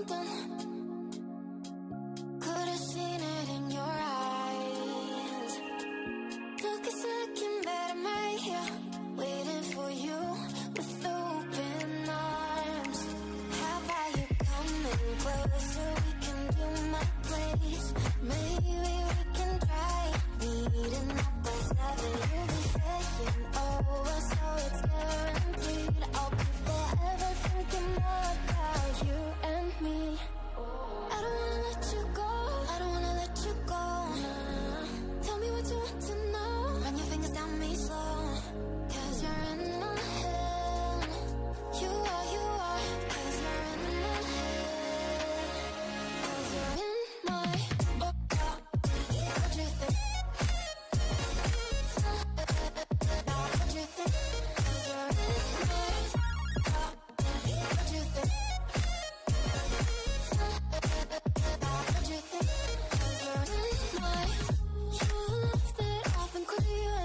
something. Could've seen it in your eyes. Took a second, but I'm right here, waiting for you with open arms. How about you coming closer? We can do my place. Maybe we can try meeting up by 7. You'll be saying over, so it's guaranteed. I'll be forever thinking more about you and me. I don't wanna let you go, I don't wanna let you go. Tell me what you want to know. Run your fingers down me slow, 'cause you're in my head. You are, 'cause you're in my head. 'Cause you're in my what do you think? What do you think? 'Cause you're in my what do you think? What do you think? 'Cause you're in my. You left it off and clear.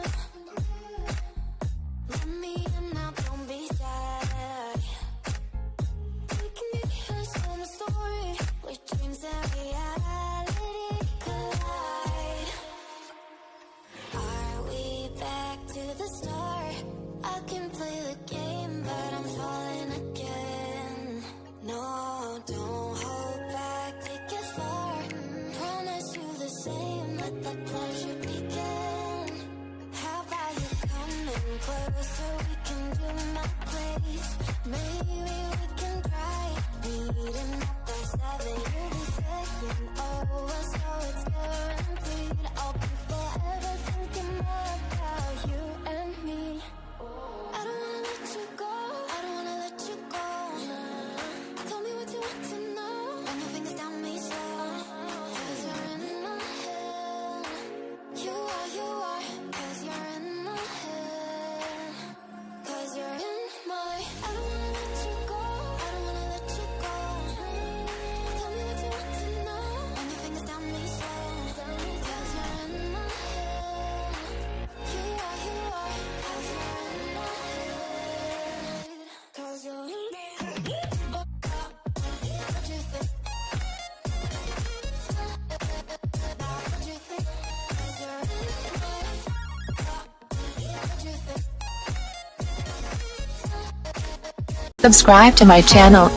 Let me in now, don't be shy. We can get here from a story where dreams and reality collide. Are we back to the start? I can play the game, but I'm falling again. No, don't hold back, take it far. Promise you the same, let the pleasure begin. How about you coming closer? We can do my place. Maybe we can try meeting up by 7. You'll be saying over, so it's guaranteed. I'll be forever thinking more about you and me. I don't wanna let you go, I don't wanna let you go. Tell me what you want to know. Run your fingers down me slow, 'cause you're in my head. You are, 'cause you're in my head. 'Cause you're in my. I don't wanna let you go, I don't wanna let you go. Tell me what you want to know. Run your fingers down me slow, 'cause you're in my head. You are, 'cause you're in my head. 'Cause you're in my head. What do you think? What do you think? 'Cause you're in my. What do you think? Subscribe to my channel.